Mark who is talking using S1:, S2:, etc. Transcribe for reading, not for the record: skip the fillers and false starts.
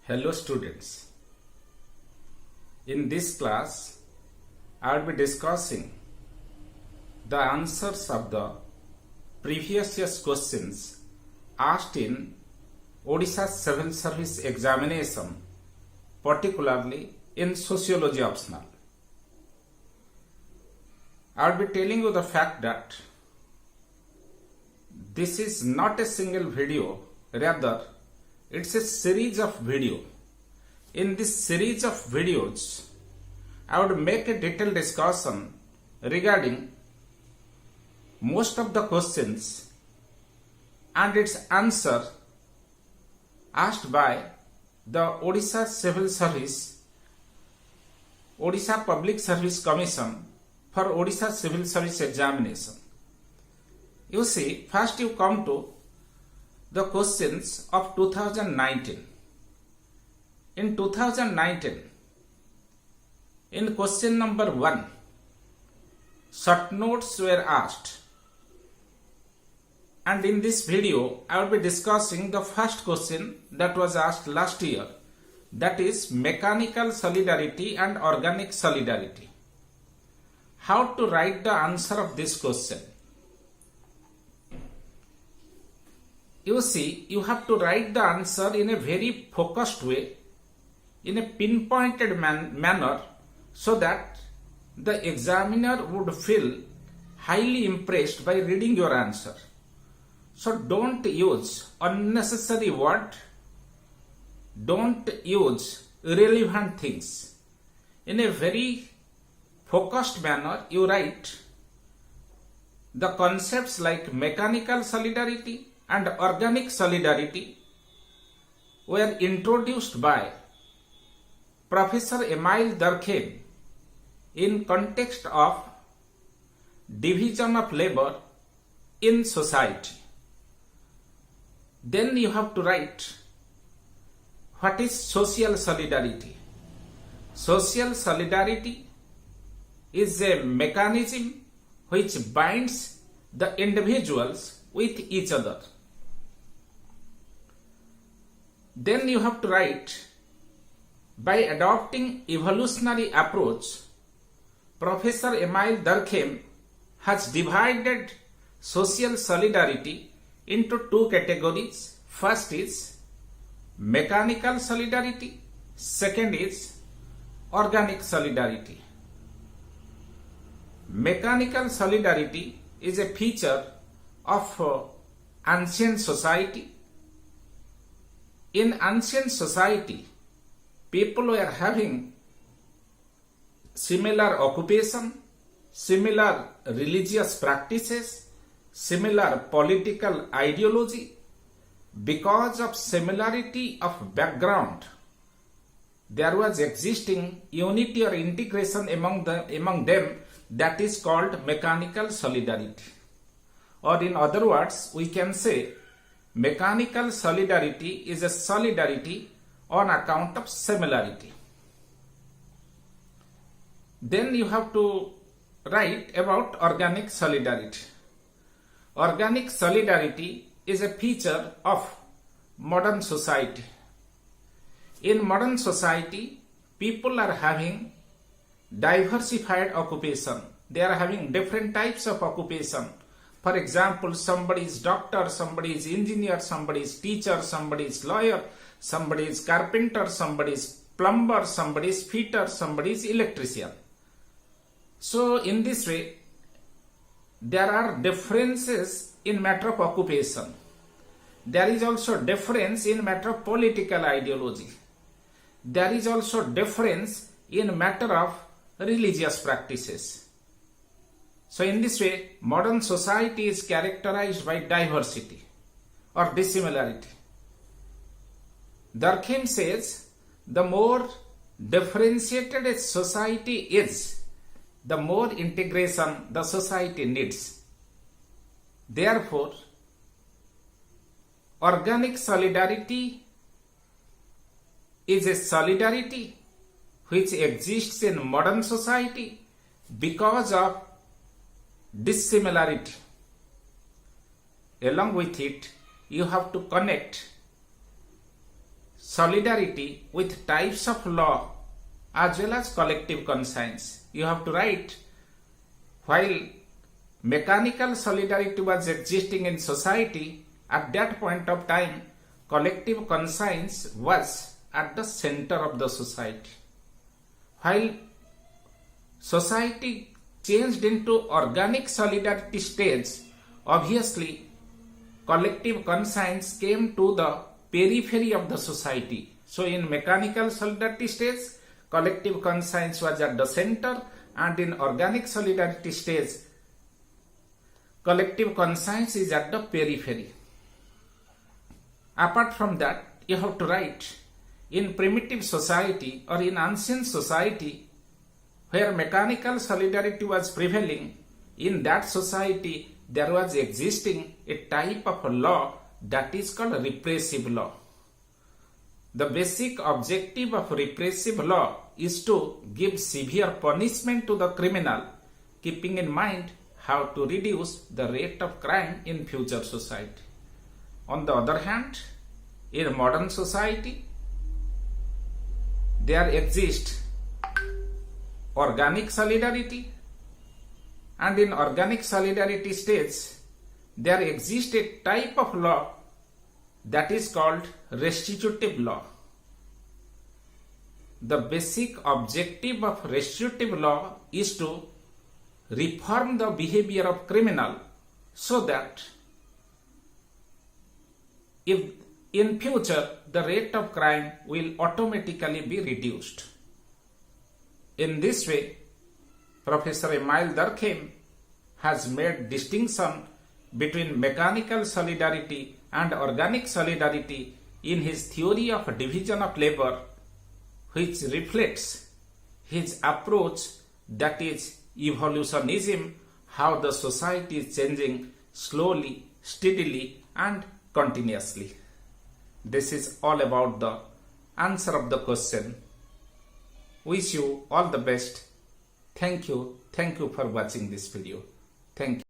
S1: Hello students. In this class, I will be discussing the answers of the previous year's questions asked in Odisha Civil Service examination, particularly in Sociology optional. I will be telling you the fact that this is not a single video, rather it's a series of videos. In this series of videos, I would make a detailed discussion regarding most of the questions and its answer asked by the Odisha Civil Service, Odisha Public Service Commission for Odisha Civil Service examination. You see, first you come to the questions of 2019. In 2019, in question number 1, short notes were asked. And in this video, I will be discussing the first question that was asked last year, that is mechanical solidarity and organic solidarity. How to write the answer of this question? You see, you have to write the answer in a very focused way, in a pinpointed manner, so that the examiner would feel highly impressed by reading your answer. So don't use unnecessary word, don't use irrelevant things. In a very focused manner, you write the concepts like mechanical solidarity and organic solidarity were introduced by Professor Emile Durkheim in context of division of labor in society. Then you have to write what is social solidarity. Social solidarity is a mechanism which binds the individuals with each other. Then you have to write, by adopting evolutionary approach, Professor Emile Durkheim has divided social solidarity into two categories. First is mechanical solidarity, second is organic solidarity. Mechanical solidarity is a feature of ancient society. In ancient society, people were having similar occupation, similar religious practices, similar political ideology. Because of similarity of background, there was existing unity or integration among them, that is called mechanical solidarity. Or in other words, we can say mechanical solidarity is a solidarity on account of similarity. Then you have to write about organic solidarity. Organic solidarity is a feature of modern society. In modern society, people are having diversified occupation. They are having different types of occupation. For example, somebody is doctor, somebody is engineer, somebody is teacher, somebody is lawyer, somebody is carpenter, somebody is plumber, somebody is fitter, somebody is electrician. So in this way, there are differences in matter of occupation. There is also difference in matter of political ideology. There is also difference in matter of religious practices. So in this way, modern society is characterized by diversity or dissimilarity. Durkheim says, the more differentiated a society is, the more integration the society needs. Therefore, organic solidarity is a solidarity which exists in modern society because of dissimilarity. Along with it, you have to connect solidarity with types of law as well as collective conscience. You have to write, while mechanical solidarity was existing in society, at that point of time, collective conscience was at the center of the society. While society changed into organic solidarity stage, obviously collective conscience came to the periphery of the society. So in mechanical solidarity stage, collective conscience was at the center, and in organic solidarity stage, collective conscience is at the periphery. Apart from that, you have to write, in primitive society or in ancient society where mechanical solidarity was prevailing, in that society there was existing a type of law that is called repressive law. The basic objective of repressive law is to give severe punishment to the criminal, keeping in mind how to reduce the rate of crime in future society. On the other hand, in modern society, there exists organic solidarity, and in organic solidarity stage, there exists a type of law that is called restitutive law. The basic objective of restitutive law is to reform the behavior of criminal so that if in future the rate of crime will automatically be reduced. In this way, Professor Emile Durkheim has made distinction between mechanical solidarity and organic solidarity in his theory of division of labor, which reflects his approach, that is evolutionism, how the society is changing slowly, steadily and continuously. This is all about the answer of the question. Wish you all the best. Thank you for watching this video. Thank you.